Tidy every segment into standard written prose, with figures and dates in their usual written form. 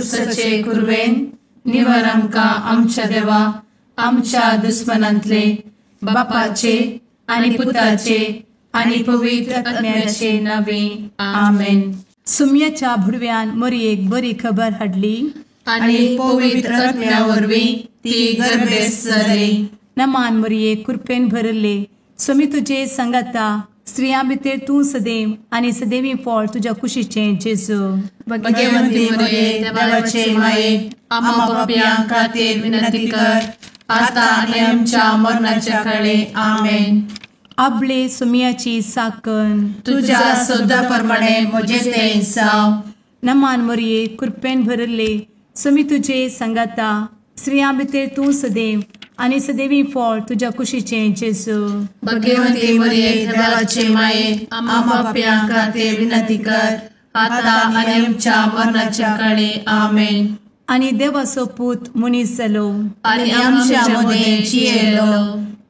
खुर्सचे कुर्वेन निवार आमकां आमच्या देवा आमच्या दुस्मनांतले बापाचे आनी पुताचे आनी पवित्र आत्म्याचे नावे आमेन. सुम्याच्या भुरव्यान मरियेक बरी खबर हाडली आनी पवित्र आत्म्या वरवीं ती गर्भेस जाली. नमान मरिये कृपेन भरले स्वामी तुजे संगाता स्त्रियां भितर तूं सदैव आनी सदैवी फळ तुज्या कुशीचे जेजू. भगवंती मरिये देवाचे माये आम्हा पाप्यां खातीर विनंती कर आता आनी आमच्या मरणाच्या काळी आमेन. आपले सुम्याची साकण तुझ्या सोदा प्रमाणे म्हजे ते जाव. नमान मरिये कृपेन भरले स्वामी तुजे संगाता स्त्रियां भितर तूं सदैव आनी सदैवी फळ तुज्या कुशीचे जेजू. भगवंती मरिये देवाचे माये आम्हा पाप्यां खातीर विनंती कर आता आनी आमच्या मरणाच्या काळी आमेन. आनी देवाचो पूत मनीस जालो आनी आमच्या मदीं जियेलो.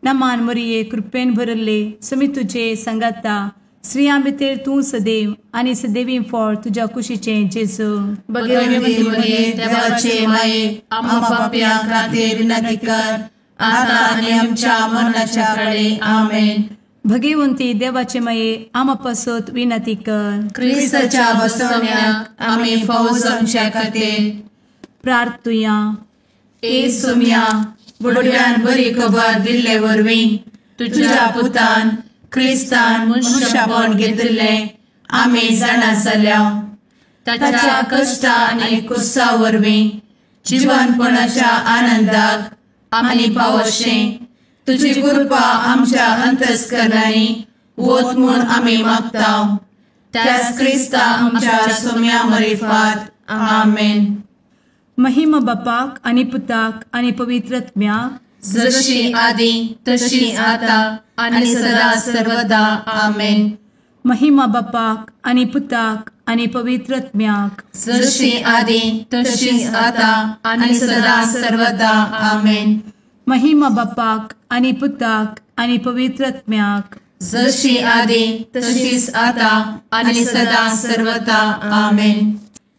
नमान मरिये कृपेन भरले स्वामी तुजे संगाता स्त्रियां भितर तूं सदैव आनी सदैवी फळ तुज्या कुशीचे जेजू. भगवंती मरिये देवाचे माये आम्हा पाप्यां खातीर विनंती कर आता आनी आमच्या मरणाच्या काळी आमेन. भगवंती देवाचे माये आमा पासत विनंती कर. क्रिस्ताच्या बसवण्याक आमी फावो जावचे खातीर प्रार्थुया. ए सुम्या बुडव्यान बरी खबर दिल्ले वरवीं तुज्या पुतान क्रिस्तान मनशापण घेतिल्ले आमी जाणा जाल्या. ताच्या कश्टा आनी कुर्सा वरवीं जिवनपणाच्या आनंदाक आमी पावशें तुजी कृपा आमच्या अंतस्करणांनी वत म्हूण आमी मागता. त्याच क्रिस्ता आमच्या सुम्या मरिफात आमेन. महिमा बापाक आनी पुताक आनी पवित्र आत्म्याक जशी आदी तशी आता आनी सदा सर्वदा आमेन. महिमा बापाक आनी पुताक आनी पवित्र आत्म्याक जशी आदी तशी आता आनी सदा सर्वदा आमेन. महिमा बापाक आनी पुताक आनी पवित्र आत्म्याक जशी आदी तशीच आता आनी सदा सर्वदा आमेन.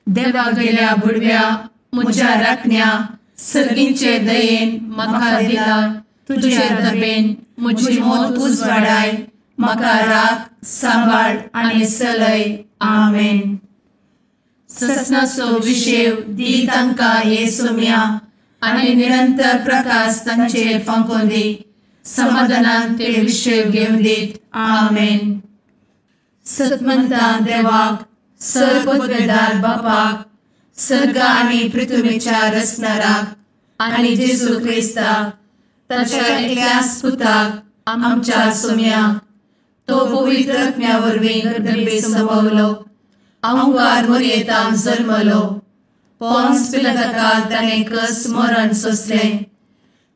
देवा गेल्या बुडव्या म्हज्या राखण्या सर्गींचे दयेन म्हाका दिला तुजे दबेन म्हजी मोत उजवाडाय म्हाका राख सांबाळ आनी चलय आमेन. ससनाचो विशेव दी तांकां ये सुम्या आनी निरंतर प्रकाश तांचेर फांकून दी. समाधानान ते विशेव घेवन दीत आमेन. सतमंता देवाक सर्वपदवेदार बापाक सर्ग आनी पृथ्वीच्या रचणाराक आनी जेजू क्रिस्ताक ताच्या एकल्याच पुताक आमच्या सुम्याक तो पवित्र आत्म्या वरवीं गर्भे संभवलो. अंगार मरियेंतान जल्मलो. पोन्स पिलाताकाल ताणें कस मरण सोंसलें.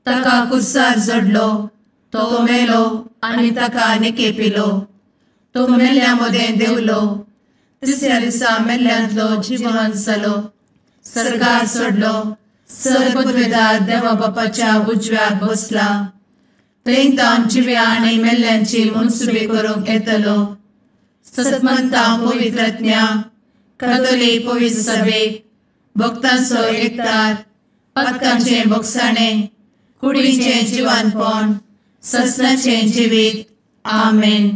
ताका कुर्सार जडलो. तो मेलो आनी ताका निकेपिलो. तो मेल्ल्या मदें देंवलो. तिसऱ्या दिसा मेल्ल्यांतलो जिवंत जालो. सर्गार चडलो. सर्वपदवेदार देवा बापाच्या उजव्याक बसला. थंयतान जिव्या आनी मेल्ल्यांची मनसुबी करूंक येतलो. सतमंता पवित्र आत्म्या कातोलीक पवित्र सभेक भक्तांचो एकठार पातकांचे भोगसाणें कुडीचें जिवनपण ससनाचें जिवीत आमेन.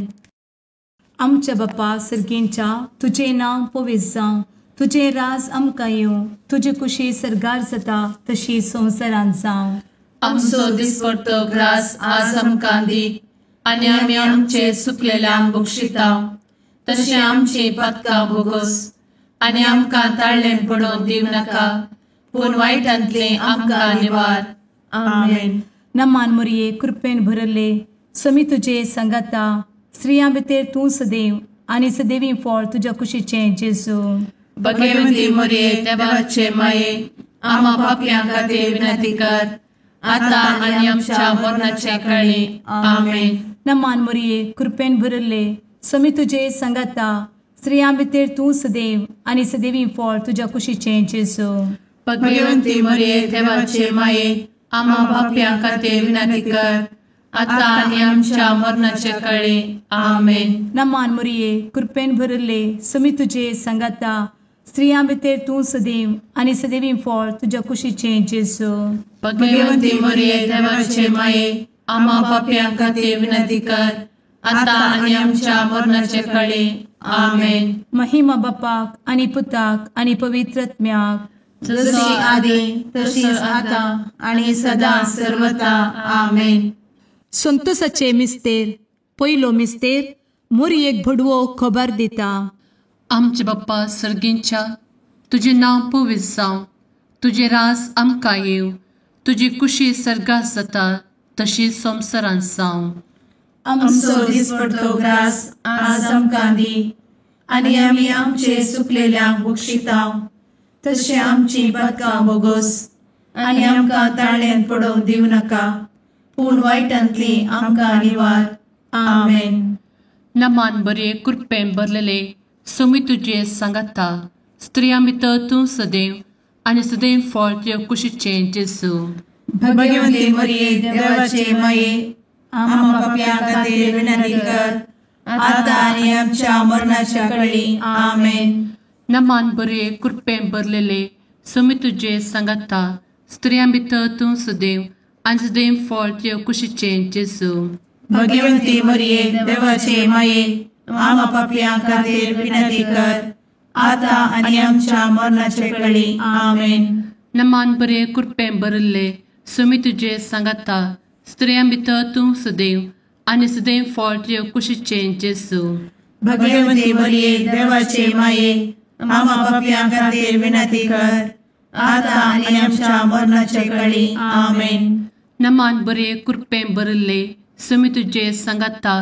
आमच्या बापा सर्गींच्या तुझे नांव पवित्र जावं. तुझे राज आमकां येवं. तुजी कुशी सर्गार जाता तशी संवसारांत जावं. आमचो दिसपडटो ग्रास आज आमकां दी आनी आमी आमचे चुकलेल्यांक बक्षिता. तशें आमची पातकां भोगोस आनी आमकां ताळ्ळें पडोवन दिव नाका पूण वायटांतलें आमकां निवार आमेन. नमान मरिये कृपेन भरले स्वामी तुजे संगाता स्त्रियां भितर तूं सदैव आनी सदैवी फळ तुज्या कुशीचें जेजू. भगवंती मरिये देवाचे माये आम्हा पाप्यां खातीर विनंती कर आता आनी आमच्या मरणाच्या काळी आमेन. नमान मरिये कृपेन भरले स्वामी तुजे संगाता स्त्रियां भितर तूं सदैव आनी सदैवी फळ तुज्या कुशीचें जेजू. भगवंती मरिये देवाचे माये आम्हा पाप्यां खातीर विनंती कर आता आनी आमच्या मरणाच्या काळी आमेन. नमान मरिये कृपेन भरले स्वामी तुजे संगाता स्त्रियां भितर तूं सदैव आनी सदैवी फळ तुज्या कुशीचें जेजू. भाग्यवंती मरिये देवाचे माये, आम्हा पाप्यां खातीर विनंती कर, आता आनी आमच्या मरणाचे काळी. आमेन. महिमा बापाक आनी पुताक आनी पवित्रत्म्याक, जशी आदी तशीच आता आणि सदा सर्वता. आमेन. संतोसाचे मिस्तेर. पयलो मिस्तेर. मोरयेक भडवो खबर दिता. आमचे बाप्पा सर्गींच्या, तुझे नाव पवित्र जावं, तुझे रास आमकां येव, तुजी कुशी सर्गात जाता तशी संवसारांत जावं. आमचो दिसपडटो ग्रास आज आमकां दी, आनी आमी आमचे चुकलेल्यांक बक्षितांव, तशें आमची पातकां बोगोस आनी आमकां ताळ्यान पडोवंक दिवं नाका, पूण वायटांतली आमकां निवार. आमेन. नमान बरे कृपेन भरलेले सोमी तुझे सांगाता, स्त्रियां भितर तूं सदैव आनी सदैव फळ तुज्या कुशीचें जेजू. भाग्यवंती मरिये देवाचे माये, आम्हा पाप्यां खातीर विनंती कर, आता आनी आमच्या मरणाच्या काळी. आमेन. नमान बरे कृपेन भरलेले सोमी तुझे सांगाता, स्त्रियां भितर तूं सदैव आनी सदैव फळ तुज्या कुशीचें जेजू. भाग्यवंती मरिये देवाचे माये, आम्हा पाप्यां खातीर विनंती कर, आता आनी आमच्या मरणाचे काळी. आमेन. नमान बरे कृपेन भरले सोमी तुझे सांगाता, स्त्रियां भितर तूं सदैव आनी सदैव फळ तुज्या कुशीचें जेजू. भाग्यवंती मरिये देवाचे माये, आम्हा पाप्यां खातीर विनंती कर, आता आनी आमच्या मरणाचे काळी. आमेन. नमान बरे कृपेन भरले सोमी तुझे सांगाता,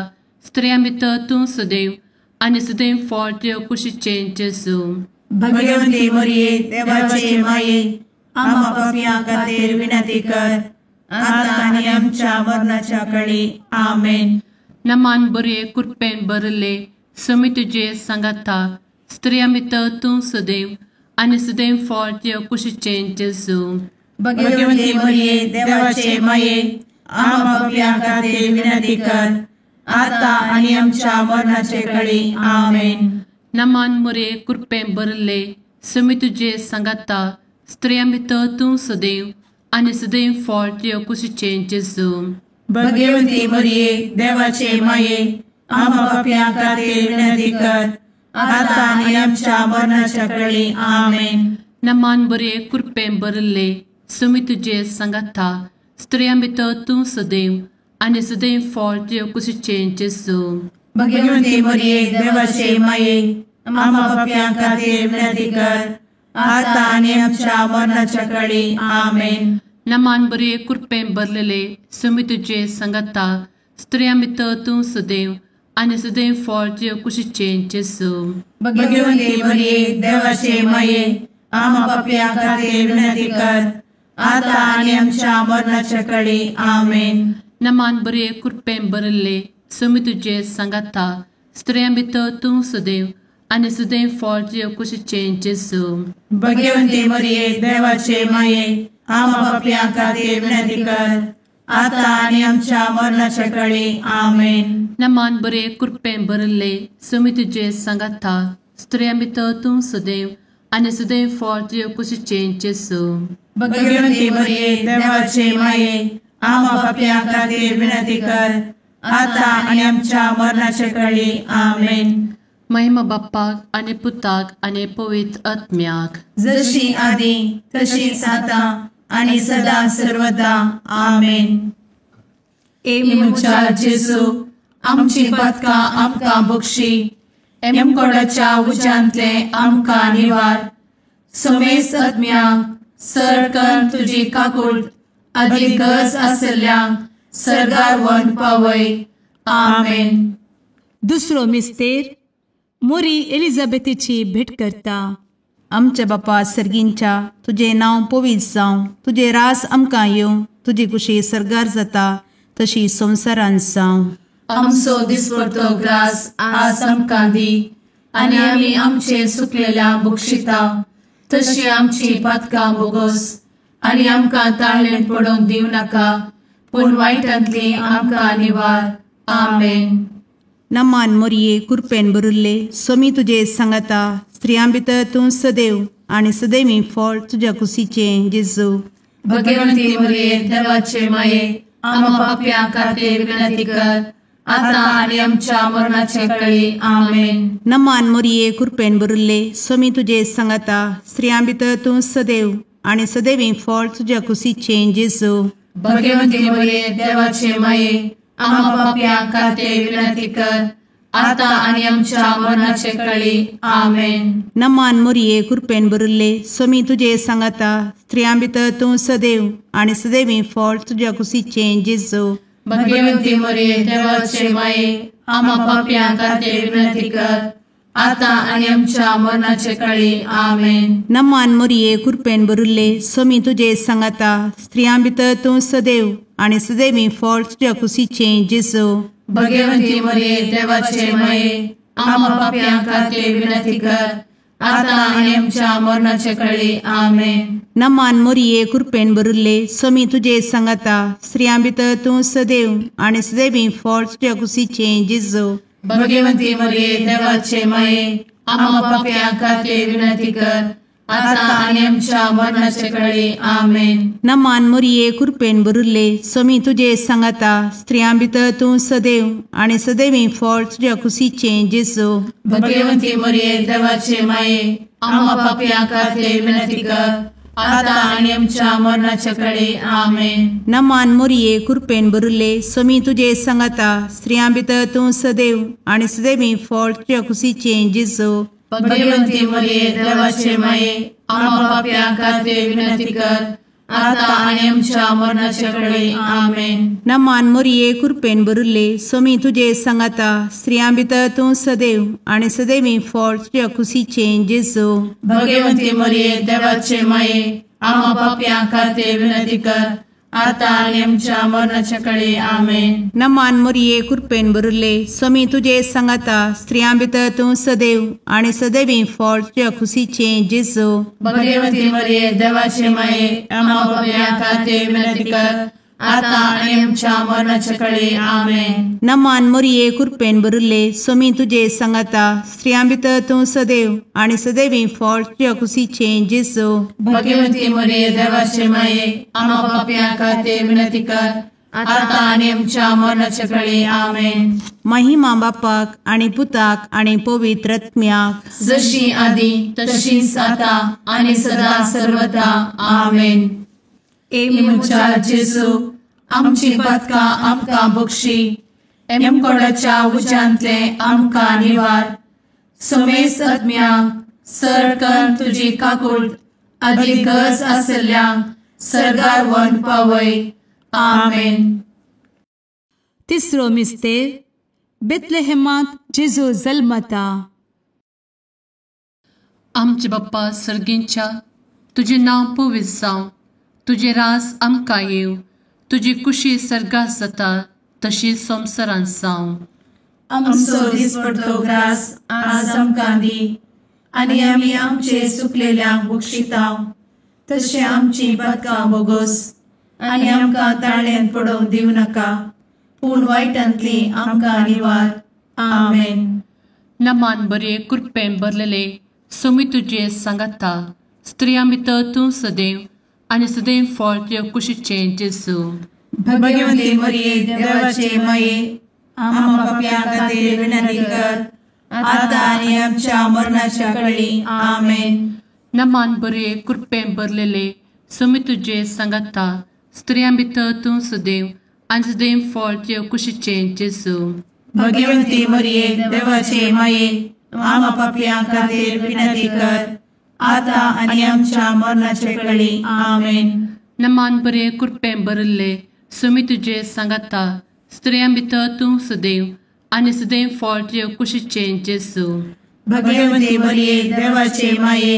स्त्रियां भितर तूं सदैव आनी सदैव फळ तुज्या कुशीचें जेजू. भाग्यवंती मरिये देवाचे माये, आम्हा पाप्यां खातीर विनंती कर, आता आनी आमच्या मरणाच्या काळी. आमेन. नमान बरे कृपेन भरले सोमी तुझे सांगाता, स्त्रियां भितर तूं सदैव आनी सदैव फळ तुज्या कुशीचें जेजू. भाग्यवंती मरिये देवाचे माये, आम्हा पाप्यां खातीर विनंती कर, आता आनी आमच्या मरणाचे काळी. आमेन. नमान बरे कृपेन भरले सोमी तुझे सांगाता, स्त्रियां भितर तूं सदैव आनी सदैव फळ तुज्या कुशीचें जेजू. भाग्यवंती मरिये देवाचे माये, आम्हा पाप्यां खातीर विनंती कर, आता आनी आमच्या मरणाच्या काळी. आमेन. नमान बरे कृपेन भरले सोमी तुझे सांगाता, स्त्रियां भितर तूं सदैव आनी सदैव फळ तुज्या कुशीचें जेजू. भाग्यवंती मरिये देवाचे माये, आम्हा पाप्यां खातीर विनंती कर, आता आनी आमच्या मरणाच्या काळी. आमेन. नमान बरे कृपेन भरलेले सोमी तुझे सांगाता, स्त्रियां भितर तूं सदैव आनी सदैव फळ तुज्या कुशीचें जेजू. भाग्यवंती मरिये देवाचे माये, आम्हा पाप्यां खातीर विनंती कर, आता आनी आमच्या मरणाच्या काळी. आमेन. नमान बरे कृपेन भरले सोमी तुझे सांगाता, स्त्रियां भितर तूं सदैव आनी सदैव फळ तुज्या कुशीचें जेजू. भाग्यवंती मरिये देवाचे माये, आम्हा पाप्यां खातीर विनंती कर, आता आनी आमच्या मरणाच्या काळी. आमेन. नमान बरे कृपेन भरले सोमी तुझे सांगाता, स्त्रियां भितर तूं सदैव आनी सदैव फळ तुज्या कुशीचें जेजू. भाग्यवंती मरिये देवाचे माये, आम्हा पाप्यां खातीर विनंती कर, आता आनी आमच्या मरणाच्या काळी. आमेन. महिमा बाप्पाक आनी पुताक आनी पवित्र आत्म्याक, जशी आदी तशीच आता आनी सदा सर्वदा. आमेन. इमुच्या जेजू, आमची पातकां आमकां बक्षी, एमकोडाच्या उज्यांतले आमकां निवार. समेस्त आत्म्यांक सडकन तुजी काकूट अधिक गरज आसल्ल्यांक सर्गार व्हरून पावय. आमेन. दुसरो मिस्तेर. मोरी एलिझाबेथीची भेट करता. आमच्या बापा सर्गींच्या, तुझे नाव पवित्र जावं, तुझे रास आमकां येवं, तुजी कुशी सर्गार जाता तशी संवसारांत जावं. आमचो दिसपडटो ग्रास आज आमकां दी, आनी आमी आमचे चुकलेल्यांक बक्षितांव, तशी आमची पातकां बोगोस आनी आमकां ताळ्यान पडोवंक दिवं नाका, पूण वायटांतली आमकां निवार. आमेन. नमान मोरये कृपेन बरुल्ले सोमी तुझे सांगाता स्त्रियां भितर तूं सदैव आणि सदैवी फळ तुझ्या कुशीचे जेजू. भगवंती मरिये देवाचे माये आम्हा पाप्या खातीर विनंती कर आता आणि आमच्या मरणाचे वेळी आमेन. नमान मोरये कृपेन बरुल्ले सोमी तुझे सांगाता स्त्रियां भितर तूं सदैव आणि सदैवी फळ तुझ्या कुशीचे जेजू. भगवंती मरिये देवाचे माये आम्हा पाप्या खातीर विनंती कर आता आणि आमच्या मरणाचे वेळी आमेन. नमान मोरये कृपेन बरुल्ले सोमी तुझे सांगाता स्त्रियां भितर तूं सदैव आणि सदैवी फळ तुझ्या कुशीचे जेजू. भगवंती मरिये देवाचे माये आम्हा पाप्या खातीर विनंती कर आता आणि आमच्या मरणाचे वेळी आमेन. नमान मोरये कृपेन बरुल्ले सोमी तुझे सांगाता स्त्रियां भितर तूं सदैव आणि सदैवी फळ तुझ्या कुशीचे जेजू. भगवंती मरिये देवाचे माये आम्हा पाप्या खातीर विनंती कर आता आणि आमच्या मरणाचे वेळी आमेन. नमान मोरये कृपेन बरुल्ले सोमी तुझे सांगाता स्त्रियां भितर तूं सदैव आणि सदैवी फळ तुझ्या कुशीचे जेजू. भगवंती मरिये देवाचे माये आम्हा पाप्या खातीर विनंती कर आता आणि आमच्या मरणाचे वेळी आमेन. नमान मोरये कृपेन बरुल्ले सोमी तुझे सांगाता स्त्रियां भितर तूं सदैव आणि सदैवी फळ तुझ्या कुशीचे जेजू. भगवंती मरिये देवाचे माये आम्हा पाप्या खातीर विनंती कर आता आणि आमच्या मरणाचे वेळी आमेन. नमान मोरये कृपेन बरुल्ले सोमी तुझे सांगाता स्त्रियां भितर तूं सदैव आणि सदैवी फळ तुझ्या कुशीचे जेजू. भगवंती मरिये देवाचे माये आम्हा पाप्या खातीर विनंती कर आता आणि आमच्या मरणाचे वेळी आमेन. नमान मोरये कृपेन बरुल्ले सोमी तुझे सांगाता स्त्रियां भितर तूं सदैव आणि सदैवी फळ तुझ्या कुशीचे जेजू. भगवंती मरिये देवाचे माये आम्हा पाप्या खातीर विनंती कर आता आणि आमच्या मरणाचे वेळी आमेन. नमान मोरये कृपेन बरुल्ले सोमी तुझे सांगाता स्त्रियां भितर तूं सदैव आणि सदैवी फळ तुझ्या कुशीचे जेजू. भगवंती मरिये देवाचे माये आम्हा पाप्या खातीर विनंती कर आता आणि आमच्या मरणाचे वेळी आमेन. नमान मोरये कृपेन बरुल्ले सोमी तुझे सांगाता स्त्रियां भितर तूं सदैव आणि सदैवी फळ तुझ्या कुशीचे जेजू. भगवंती मरिये देवाचे माये आम्हा पाप्या खातीर विनंती कर आता आणि आमच्या मरणाचे वेळी आमेन. महिमा बापाक आणि पुताक आणि पवित्र आत्म्याक जशी आधी तशीच आता आणि सदा सर्वदा आमेन. मुच्या जेजू आमची पदका आमकां बक्षी एमकोडाच्या उज्यांतले आमकां निवार. समेस आत्म्यांक सरकन तुजी काकूट अधिक गरज आसल्ल्यांक सरगार वन पावय. आमेन. तिसरो मिस्तेर बेतलेहेमांत जेजू जल्मता. आमचे बाप्पा सर्गींच्या तुझे नाव पवित्र जावं तुझे राज आमकां येव तुजी कुशी सर्गात जाता तशी संवसारांत जावं. आमचो दिसपडटो ग्रास आज आमकां दी आनी आमी आमचे चुकलेल्यांक बक्षितांव तशें आमची पदकां बोगोस आनी आमकां ताळ्यान पडोवंक दिवं नाका पूण वायटांतली आमकां निवार. आमेन. नमान बरे कृपेन भरलेले सोमी तुझे सांगाता स्त्रियां भितर तूं सदैव आणि सदैव फळ तुझ्या कुशीचे जेजू. भगवंती मरिये देवाचे माये आम्हा पाप्यां खातीर विनंती कर आता आणि आमच्या मरणाच्या वेळी. आमेन. नमान बरे कृपेन भरलेले सोमी तुझे सांगाता स्त्रियां भितर तूं सदैव आणि सदैव फळ तुझ्या कुशीचे जेजू. भगवंती मरिये देवाचे माये आम्हा पाप्यां खातीर विनंती कर आता आणि आमच्या मरणाचे वेळी. आमेन. नमान बरे कृपेन भरले सोमी तुझे सांगाता स्त्रियां भितर तूं सदैव आणि सदैव फळ तुझ्या कुशीचे जेजू. भगवंती मरिये देवाचे माये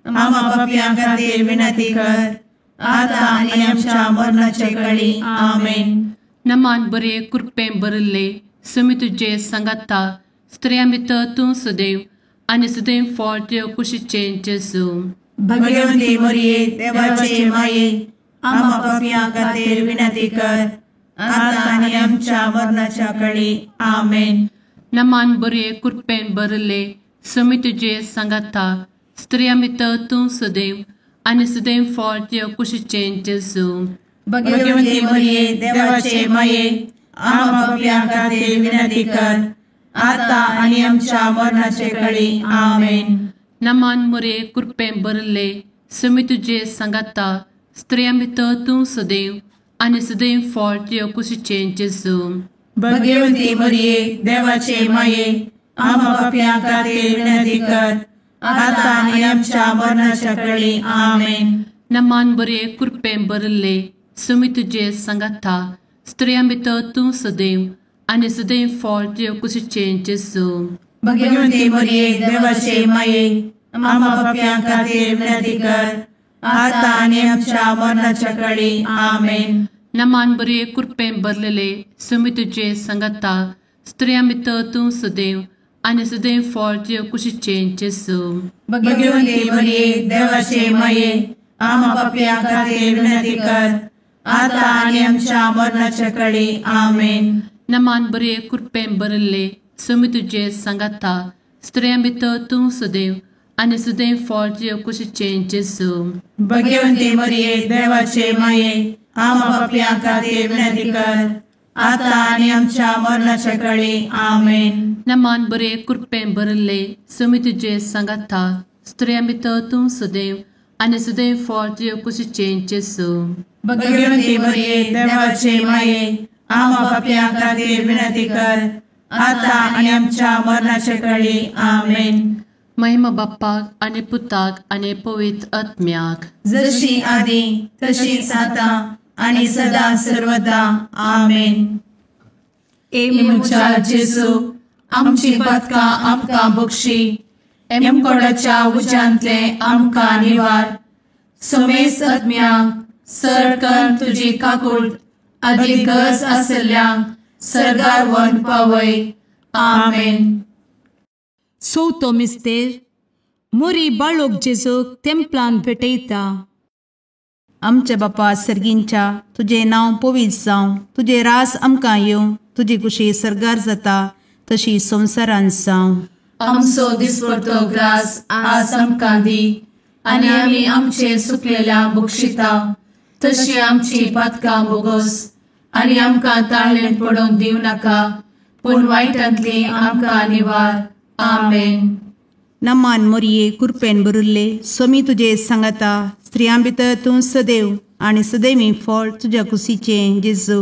आम्हा पाप्यां खातीर विनंती कर आता आणि आमच्या मरणाचे वेळी. आमेन. नमान बरे कृपेन भरले सोमी तुझे सांगाता स्त्रियां भितर तूं सदैव आणि सदैव फळ तुझ्या कुशीचे जेजू. भगवंती मरिये देवाचे माये आम्हा पाप्यां खातीर विनंती कर आता आणि आमच्या मरणाच्या वेळी. आमेन. नमान बरे कृपेन भरले समी तुझे सांगाता स्त्रिया भितर तूं सदैव आनी सदैव फळ तुझ्या कुशीचें जेजू भगवती मरिये देवाचे माये आम्हा पापियां खातीर विनंती कर आता आणि आमच्या मरणाचे काळी आमेन. नमान बरे कृपेन भरले समी तुझे सांगाता स्त्रिया भितर तूं सदैव आनी सदैव फळ तुझ्या कुशीचें जेजू भगवती मरिये देवाचे माये आम्हा पापियां खातीर विनंती कर आता आणि आमच्या मरणाच्या काळी आमेन. नमान बरे कृपेन भरले समी तुझे सांगाता स्त्रिया भितर तूं सदैव आनी सदैव फळ तुझ्या कुशीचें जेजू भगवती मरिये देवाचे माये आम्हा पापियां खातीर विनंती कर आता आणि आमच्या मरणाच्या काळी आमेन. नमान बरे कृपेन भरलेले समी तुझे सांगाता स्त्रिया भितर तूं सदैव आनी सदैव फळ तुझ्या कुशीचें जेजू भगवती मरिये देवाचे माये आम्हा पापियां खातीर विनंती कर आता आणि आमच्या मरणाच्या काळी आमेन. नमान बरे कृपेन भरले समी तुझे सांगाता स्त्रिया भितर तूं सदैव आनी सदैव फळ तुझ्या कुशीचें जेजू भगवती मरिये देवाचे माये आम्हा पापियां खातीर विनंती कर आता आणि आमच्या मरणाच्या काळी आमेन. नमान बरे कृपेन भरले समी तुझे सांगाता स्त्रिया भितर तूं सदैव आनी सदैव फळ तुझ्या कुशीचें जेजू भगवती मरिये देवाचे माये आम्हा पापियां खातीर विनंती कर आता आणि आमच्या मरणाच्या काळी आमेन. महिमा बाप्पाक आनी पुताक आनी पवित्र आत्म्याक जशी आदी तशीच आता आणि सदा सर्वदा आमेन. मुचा जेजू आमची पदकां आमकां बक्षी एमकोडाच्या उज्यांतले आमकां निवार समेस आत्म्यांक सरकन तुजी काकूट अधिक गरज आसल्ल्यांक सरगार वन पावय. आमेन. चवथो मिस्तेर मोरी बाळोक जेजूक तेंपलान भेटयता. आमच्या बापा सर्गींच्या तुझे नांव पवित्र जावं, तुझे रास आमकां येवं, तुजी कुशी सरगार जाता तशी संवसारांत जावं. आमचो दिसपडटो ग्रास आज आमकां दी आनी आमी आमचे सुकलेल्यांक बक्षिता तशी आमची पदकां बोगोस आनी आमकां ताळ्ळेन पडोवन दिव नाका पूण वायटांतली आमकां निवार. आमेन. नमान मोरये कृपेन भरिल्ले समी तुजे सांगाता स्त्रियां भितर तूं सदैव आनी सदैवी फळ तुज्या कुशीचें जेजू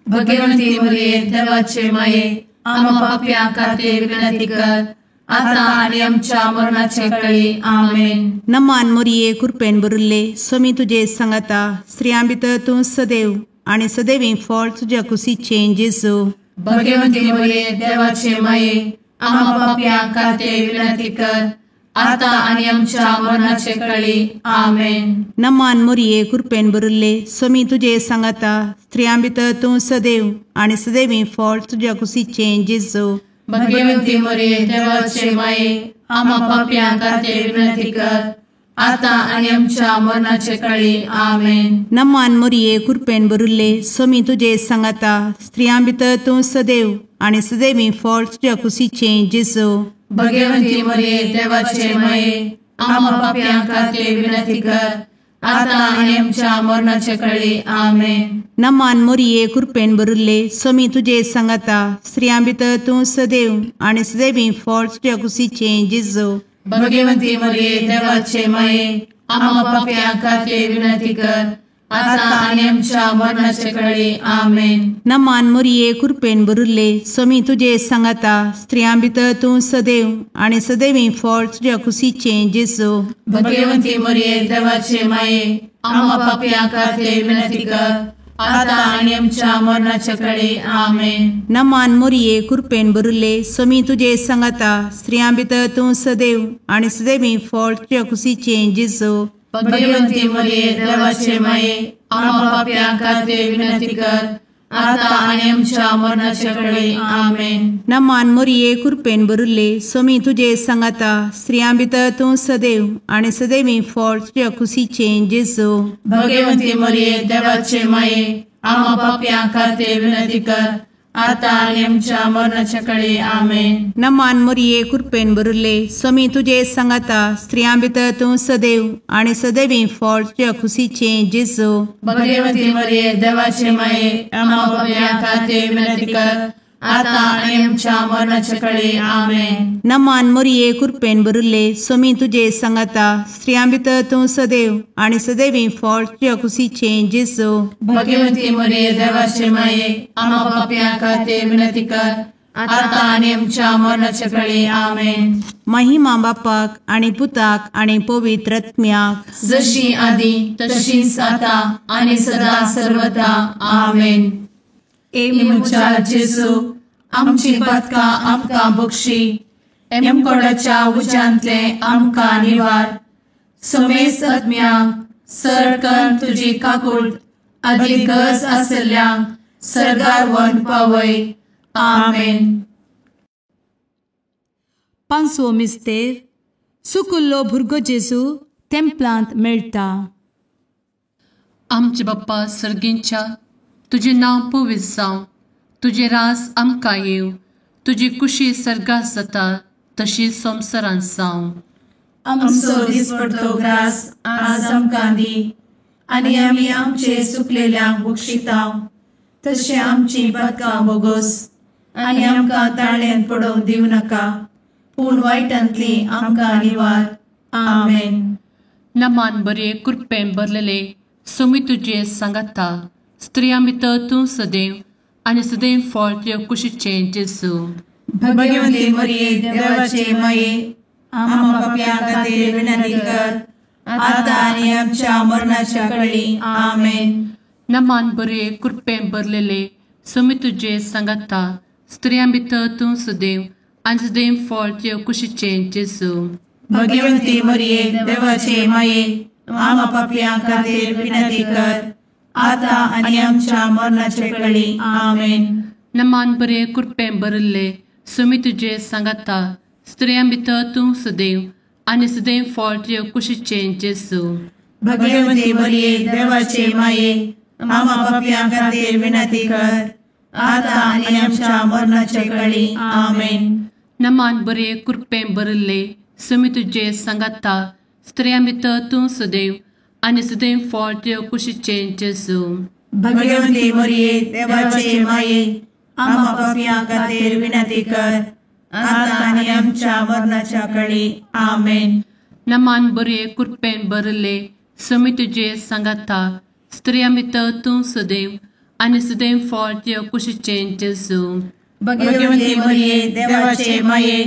भगवती मरिये देवाचे माये आम्हा पापियां खातीर विनंती कर आता आणि आमच्या मरणाचे काळी. आमेन. नमान मोरये कृपेन भरिल्ले समी तुजे सांगाता स्त्रियां भितर तूं सदैव आनी सदैवी फळ तुज्या कुशीचें जेजू भगवती मरिये देवाचे माये आम्हा पापियां खातीर विनंती कर आता आणि आमच्या मरणाचे काळी. आमेन. नमान मोरये कृपेन भरिल्ले समी तुजे सांगाता स्त्रियां भितर तूं सदैव आनी सदैवी फळ तुज्या कुशीचें जेजू भगवती मरिये देवाचे माये आम्हा पापियां खातीर विनंती कर आता आणि आमच्या मरणाचे काळी. आमेन. नमान मोरये कृपेन भरिल्ले समी तुजे सांगाता स्त्रियां भितर तूं सदैव आनी सदैवी फळ तुज्या कुशीचें जेजू भगवती मरिये देवाचे माये आम्हा पापियां खातीर विनंती कर आता आणि आमच्या मरणाचे काळी. आमेन. नमान मोरये कृपेन भरिल्ले समी तुजे सांगाता स्त्रियां भितर तूं सदैव आनी सदैवी फळ तुज्या कुशीचें जेजू भगवती मरिये देवाचे माये आम्हा पापियां खातीर विनंती कर आता आणि आमच्या मरणाचे काळी. आमेन. नमान मोरये कृपेन भरिल्ले समी तुजे सांगाता स्त्रियां भितर तूं सदैव आनी सदैवी फळ तुज्या कुशीचें जेजू भगवती मरिये देवाचे माये आम्हा पापियां खातीर विनंती कर आता आणि आमच्या मरणाच्या काळी. आमेन. नमान मोरये कृपेन भरिल्ले समी तुजे सांगाता स्त्रियां भितर तूं सदैव आनी सदैवी फळ तुज्या कुशीचें जेजू भगवती मरिये देवाचे माये आम्हा पापियां खातीर विनंती कर आता आणि आमच्या मरणाच्या काळी. आमेन. नमान मोरये कृपेन भरिल्ले समी तुजे सांगाता स्त्रियां भितर तूं सदैव आनी सदैवी फळ तुज्या कुशीचें जेजू भगवती मरिये देवाचे माये आम्हा पापियां खातीर विनंती कर आता आणि आमच्या मरणाच्या काळी आमेन. नमान मोरये कृपेन बरुल्ले स्वामी तुझे सांगाता स्त्रियां भितर तूं सदैव आणि सदैवी फळ तुझ्या खुशीचे जेजू. भगवती मरिये देवाचे माये आम्हा पाप्यां खातीर विनंती कर, आता आणि आमच्या मरणाच्या काळी आमेन. नमान मोरये कृपेन बरुल्ले स्वामी तुझे सांगाता स्त्रियां भितर तूं सदैव आणि सदैवी फळ तुझ्या खुशीचे जेजू. भगवती मरिये देवाचे माये आम्हा पाप्यां खातीर विनंती कर, आता आणि आमच्या मरणाच्या काळी आमेन. महिमा बापाक आणि पुताक आणि पवित्र आत्म्याक, जशी आधी तशीच आता आणि सदा सर्वदा आमेन. ए मुचा जेजू, आमची पदकां आमकां बक्षी, एमकोडाच्या उज्यांतले आमकां निवार. समेस्त आत्म्यांक सरकन तुजी काकूट अधिक गरज आसल्ल्यांक सरगार वन पावय. आमेन. पांचवो मिस्तेर सुकुल्लो भुरगो जेजू तेंपलांत मेळटा. आमचे बाप्पा सर्गींच्या तुझे नाव पवित्र जावं, तुझे रास आमकां येव, तुजी कुशी सर्गास जाता तशी संवसारांत जावं. आमचो दिसपडटो ग्रास आज आमकां दी, आनी आमी आमचे चुकलेल्यांक बक्षितांव. तशें आमची पदकां बोगोस आनी आमकां ताळ्यान पडोवंक दिवं नाका, पूण वायटांतली आमकां निवार. आमेन. नमान बरे कृपेन भरलेले सोमी तुझे सांगाता स्त्रियां भितर तूं सदैव आणि सदैव फळ तुझ्या कुशीचे जेजू. भगवती मरिये देवाचे माये आम्हा पाप्यां खातीर विनंती कर, आता आनी आमच्या मरणाच्या काळी आमेन. नमान बरे कृपेन भरलेले सोमी तुझे सांगाता स्त्रियां भितर तूं सदैव आणि सदैव फळ तुझ्या कुशीचे जेजू. भगवती मरिये देवाचे माये आम्हा पाप्यां खातीर विनंती कर, आता आनी आमच्या मरणाच्या काळी आमेन. नमान बरे कृपेन भरले सोमी तुझे सांगाता स्त्रियां भितर तूं सदैव आणि सदैव फळ तुझ्या कुशीचे जेजू. भगवती मरिये देवाचे माये आम्हा पाप्यां खातीर विनंती कर, आता आनी आमच्या मरणाच्या काळी आमेन. नमान बरे कृपेन भरले सोमी तुझे सांगाता स्त्रियां भितर तूं सदैव आणि सदैव फळ तुझ्या कुशीचे जेजू. भगवती मरिये देवाचे माये आम्हा पाप्यां खातीर विनंती कर, आता आनी आमच्या मरणाच्या काळी आमेन. नमान बरे कृपेन भरले सोमी तुझे सांगाता स्त्रियां भितर तूं सदैव आणि सदैव फळ तुझ्या कुशीचे जेजू. भगवती मरिये देवाचे माये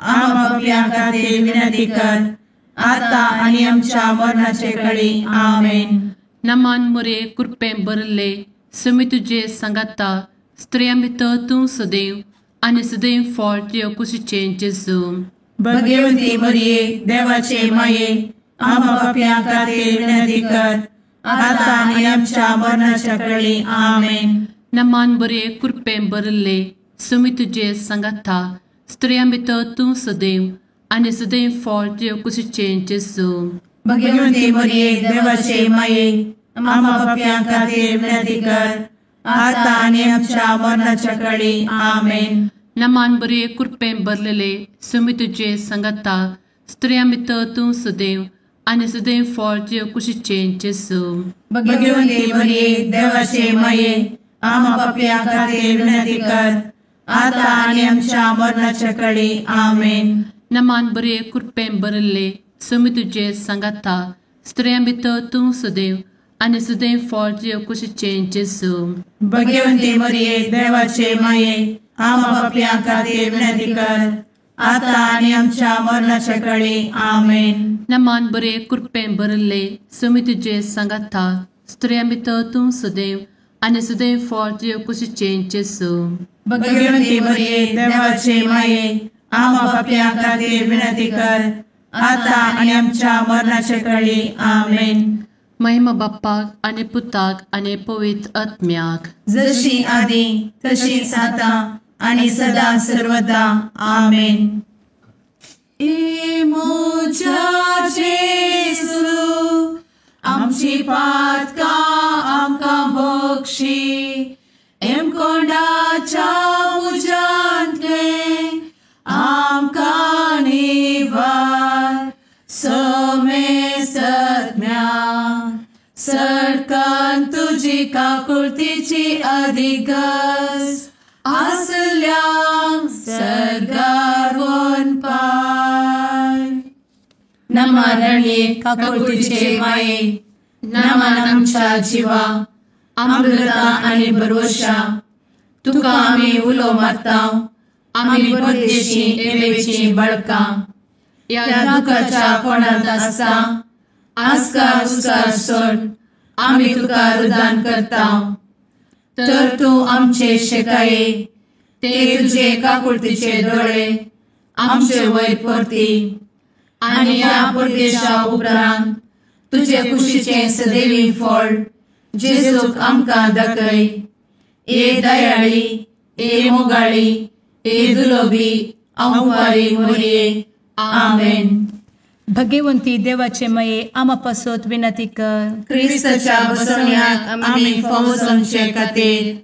आम्हा पाप्यां खातीर विनंती कर, आता आनी आमच्या मरणाच्या काळी आमेन. नमान बरे कृपेन भरले सोमी तुझे सांगाता स्त्रियां भितर तूं सदैव आणि सदैव फळ तुझ्या कुशीचे जेजू. भगवती मरिये देवाचे माये आम्हा पाप्यां खातीर विनंती कर, आता आनी आमच्या मरणाच्या काळी आमेन. नमान बरे कृपेन भरले सोमी तुझे सांगाता स्त्रियां भितर तूं सदैव आणि सदैव फळ तुझ्या कुशीचे जेजू. भगवती मरिये देवाचे माये आम्हा पाप्यां खातीर विनंती कर, आता आनी आमच्या मरणाच्या काळी आमेन. नमान बरे कृपेन भरलेले सोमी तुझे सांगाता स्त्रियां भितर तूं सदैव आणि सदैव फळ तुझ्या कुशीचे जेजू. भगवती मरिये देवाचे माये आम्हा पाप्यां खातीर विनंती कर, आता आनी आमच्या मरणाच्या काळी आमेन. नमान बरे कृपेन भरले सोमी तुझे सांगाता स्त्रियां भितर तूं सदैव आणि सदैव फळ तुझ्या कुशीचे जेजू. भगवती मरिये देवाचे माये आम्हा पाप्यां खातीर विनंती कर, आता आनी आमच्या मरणाच्या काळी आमेन. नमान बरे कृपेन भरले सोमी तुझे सांगाता स्त्रियां भितर तूं सदैव आणि सदैव फळ तुझ्या कुशीचे जेजू. भगवती मरिये देवाचे माये आम्हा पाप्यां खातीर विनंती कर, आता आनी आमच्या मरणाच्या काळी आमेन. महिमा बाप्पाक आणि पुताक आणि पवित्र आत्म्याक, जशी आधी तशीच आता आणि सदा सर्वदा आमेन. मोजा जेजू आमची पातकां आमकां बक्षी, एम कोंडाच्या आमची काकुळतीची अधिगस आसल्यांक सरगार वन पाय. नमारणे काकुळतीचे माये नमान आमच्या जिवा अमृता आनी भरवशा तुका आमी उलो मारताव. आमी परदेशी एवेची बळकां या दुखाच्या कोणात आसता आस्कार उस्कार सोड आमी तुका रुदान करताव. तर तूं आमचे शेकाये ते तुझे काकुळतीचे दोळे आमचे वयर परती आनी या परदेशा उपरांत तुझे कुशीचे सदैवी फळ जेजूक आमकां दाखय. ए दयाळी ए मोगाळी ए दुलोबी अंवारी मोरये. आमेन. भगवंती देवाचे मये आमा पासत विनंती कर. क्रिस्ताच्या बसवण्याक आमी फावोसोनचे खातीर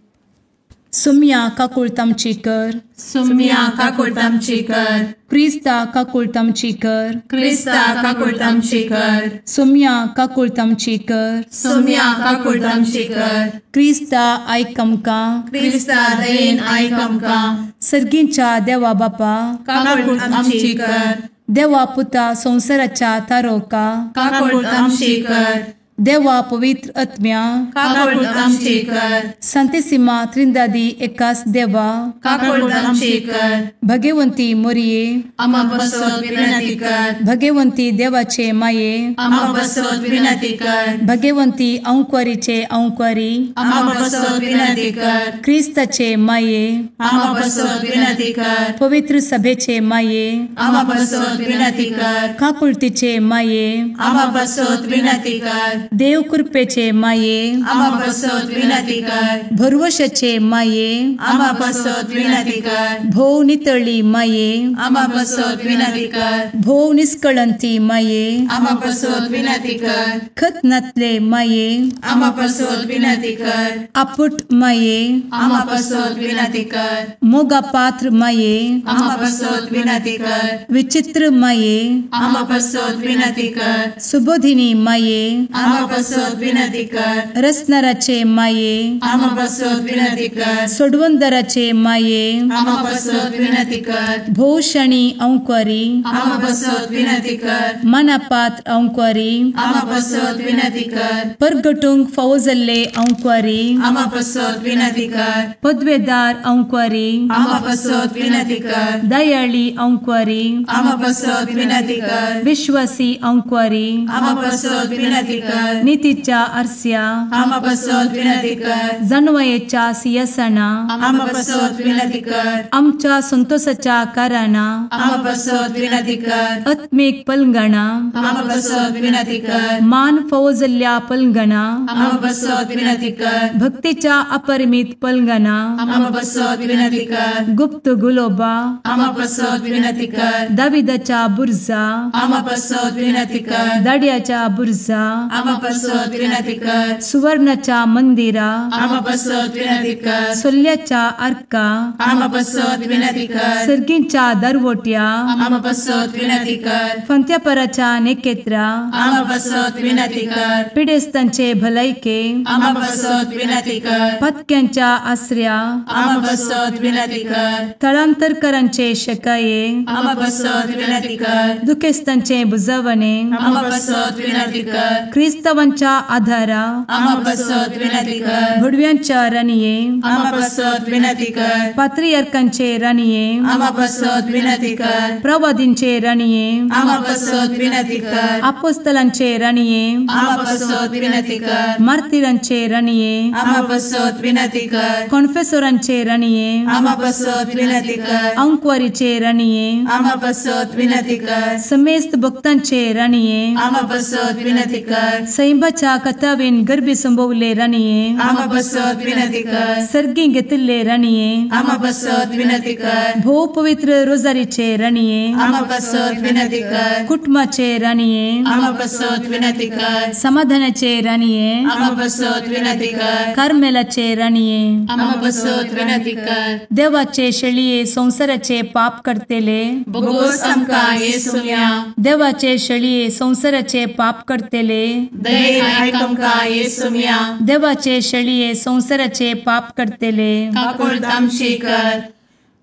सुम्या काकुळतामची कर. सुम्या काकुळतामची कर. क्रिस्ता काकुळतामची कर. क्रिस्ता काकुळतामची कर. सुम्या काकुळतामची कर. सुम्या काकुळतामची कर. क्रिस्ता आयक आमकां. क्रिस्ता दयेन आयक आमकां. सर्गींच्या देवा बापा काकुळतामची कर. देवा पुता संसाराच्या तारोका काकुळतामची कर. देवा पवित्र आत्म्या काकुळतामची कर. संतेसिमा त्रिंदादी एकाच देवा काकुळतामची कर. भगवंती मोरये आमा बसोत विनंती कर. भगवंती देवाचे माये आमा बसोत विनंती कर. भगवंती अंक्वारीचे अंक्वारी आमा बसोत विनंती कर. क्रिस्ताचे माये आमा बसोत विनंती कर. पवित्र सभेचे माये आमा बसोत विनंती कर. काकुळतीचे माये आमा बसोत विनंती कर. देव कृपेचे माये आमा बसोत विनंती कर. भरवशाचे माये आमा बसोत विनंती कर. भोव नितळी माये आमा बसोत विनंती कर. भोव निष्कळंती माये आमा बसोत विनंती कर. खतनातले माये आमा बसोत विनंती कर. आपुट माये आमा बसोत विनंती कर. मोगा पात्र माये आमा बसोत विनंती कर. विचित्र माये आमा बसोत विनंती कर. सुबोधिनी माये आमा बसोत विनंती कर. रसनाराचे माये आमा बसोत विनंती कर. सोडवंदराचे माये आमा बसोत विनंती कर. भोवशणी अंक्वारी आमा बसोत विनंती कर. मनापात्र अंक्वारी आमा बसोत विनंती कर. परगटूंक फावो जाल्ले अंक्वारी आमा बसोत विनंती कर. पदवेदार अंक्वारी आमा बसोत विनंती कर. दयाळी अंक्वारी आमा बसोत विनंती कर. विश्वासी अंक्वारी आमा बसोत विनंती कर. नीतीच्या आरस्या आमा बसोत विनंती कर. जाणवयेच्या सिंहासना आमा बसोत विनंती कर. आमच्या संतोषाच्या काराना आमा बसोत विनंती कर. आत्मिक पलंगणा आमा बसोत विनंती कर. मान फावो जाल्ल्या पलंगणा आमा बसोत विनंती कर. भक्तीच्या अपरिमित पलंगणा आमा बसोत विनंती कर. गुप्त गुलोबा आमा बसोत विनंती कर. दाविदाच्या बुर्जा आमा बसोत विनंती कर. दाड्याच्या बुर्जा आमा बसोत विनंती कर. सुवर्णाच्या मंदिरा आमा बसोत विनंती कर. सोल्ल्याच्या अर्का आमा बसोत विनंती कर. सर्गींच्या दरवोट्या आमा बसोत विनंती कर. फंत्यापराच्या नेकेत्रा आमा बसोत विनंती कर. पिडेस्तांचे भलायके आमा बसोत विनंती कर. पथक्यांच्या आसऱ्या आमा बसोत विनंती कर. स्थळांतरकरांचे शेकाये आमा बसोत विनंती कर. दुखेस्तांचे बुजावणे आमा बसोत विनंती कर. ख्रिस्तवांच्या आधारा आमा बसोत विनंती कर. भडव्यांच्या रानिये आमा बसोत विनंती कर. पात्रियार्कांचे रानिये आमा बसोत विनंती कर. प्रवादींचे रानिये आमा बसोत विनंती कर. अपोस्तलांचे रानिये आमा बसोत विनंती कर. मार्तिरांचे रानिये आमा बसोत विनंती कर. कॉन्फेसोरांचे रानिये आमा बसोत विनंती कर. अंक्वारीचे रानिये आमा बसोत विनंती कर. समेस्त भक्तांचे रानिये आमा बसोत विनंती कर. सैंबाच्या कथावेन गर्भी संभवले रानिये आमा बसोत विनंती कर. सर्गी घेतले रानिये आमा बसोत विनंती कर. भो पवित्र रोजारीचे रानिये आमा बसोत विनंती कर. कुटुंबाचे रानिये आमा बसोत विनंती कर. समाधानाचे रानिये आमा बसोत विनंती कर. कार्मेलाचे रानिये आमा बसोत विनंती कर. देवाचे शळिये संसाराचे पाप करतेले बोगोस आमकां येसुया. देवाचे शळिये संसाराचे पाप करतेले दयेन आयक आमकां येसू मिया. देवाचे शेळये संवसाराचे पाप करतेले. काकूळ तामशी कर.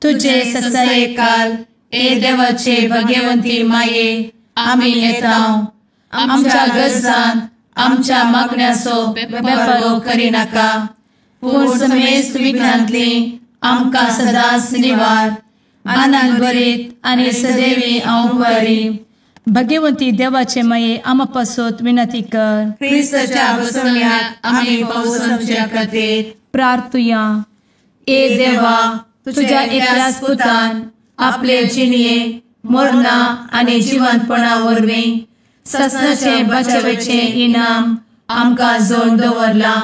तुझे ससाये काल ए देवाचे भाग्यवंती माये आमी येताव. आमच्या गरजांत आमच्या मागण्याचो बेपागो करी नाका. पूण समेस्त विघ्नांतली आमकां सदांच निवार. आनंद बरीत आनी सदैवी आंवकारी. भाग्यवंती देवाचे माये आमा पासत विनंती कर. क्रिस्ताच्या बसवण्यात आमी पावसाच्या खातीर प्रार्थुया. ए देवा, तुझ्या एकल्याच पुतान आपले जिणये मरणा आनी जिवंतपणा वरवीं ससनाचे बचावेचे इनाम आमकां जोड दवरला.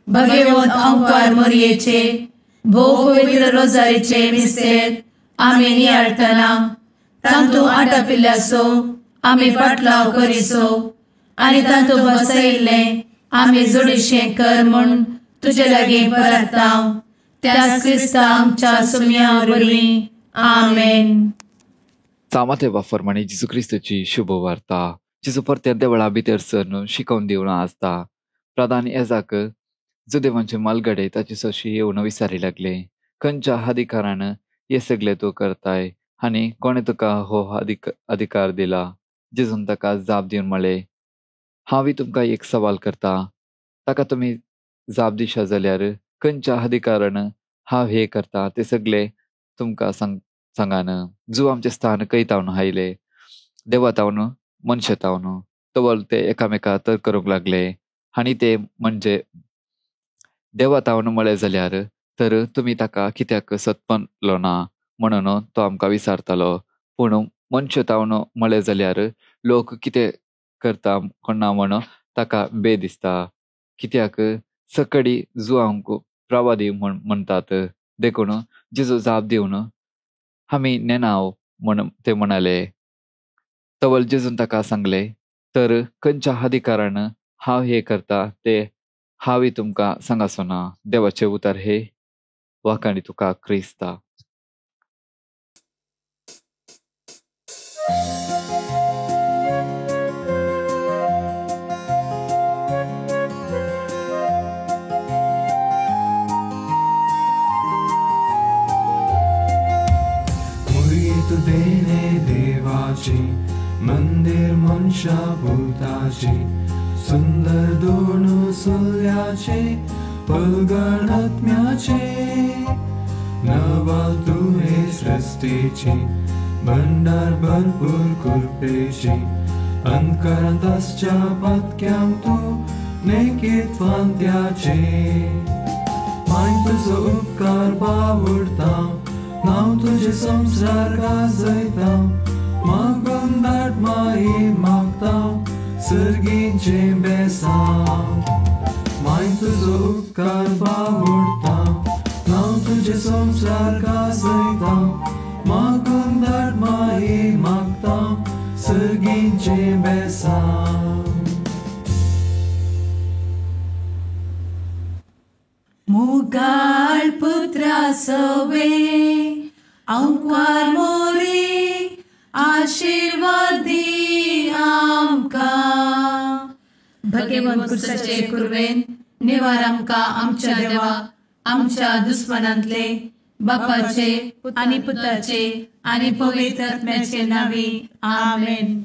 भगवंत आंवकार मरयेचे भोव पवित्र रोजारीचे मिस्तेर आमी नियाळटना तांतू आटापिल्ल्याचो आमी फाटलाव करिचो आनी तांतू बसयिल्ले आमी जोडीशें कर म्हूण तुजे लागीं परतांव. त्या क्रिस्ता आमच्या सुम्या वरवीं. आमेन. सामाते वाफरमाणे जिसू क्रिस्तची शुभ वार्ता. जिसू परते देवळा भितर सरन शिकोवन दिवना आसता. प्रधान याजक जो देवांचे मालगडे ताची सोशी येवन विचारी लागले, खंयच्या अधिकारान हे सगळे तूं करताय आनी कोणे तुका हो अधिकार दिला. जेजून ताका जाप दिवन म्हळे, हांव तुमकां एक सवाल करता. ताका तुमी जाप दिशा जाल्यार खंयच्या अधिकारान हांव हे करता ते सगळे तुमकां सांगान. जो आमचे स्थान खंय तावन हायले, देवा तावन मनशा तावन. तवल ते एकामेका तर्क करूंक लागले आनी ते म्हणजे देवा तावन म्हळें जाल्यार तर तुमी ताका कित्याक सतपणलो ना म्हणून तो आमकां विचारतालो. पूण मनशा तावन म्हळें जाल्यार लोक कितें करता कोणा म्हण ताका बे दिसता. कित्याक सकडी जुआंक प्रवादी म्हणटात. देखून जेजू जाप दिवन आमी नेनाव म्हण ते म्हणाले. तवल जेजून ताका सांगले, तर खंयच्या अधिकारान हांव हे करता ते हांव तुमकां सांगासो ना. देवाचे उतर हे वाखाणी तुका क्रिस्ता. देणे देवाची मंदिर मनशा भूताची सुंदर दोन सुल्याचे पलगण आत्म्याचे नवाल तुहे सृष्टीची भंडार भरपूर कृपेची अंधकारांतच्या पत्क्यां तू नेकीत फांत्याचे माय तुजो उपकार बावडता नाव तुझे संसार गाजयता मागून दाट माये मागता सर्गींचे बेसांव माय तुजो उपकार बावडता नाव तुझे संसार गाजयता मागून दाट माये मागता सर्गींचे बेसांव. मुगाळ पुत्रा सवे आंवकार मोरी आशीर्वाद दी आमकां. भगवंत क्रिस्ताचे कुरवेन निवार आमकां आमच्या देवा आमच्या दुस्मनांतले बापाचे आनी पुताचे आनी पवित्र आत्म्याचे नावी. आमेन.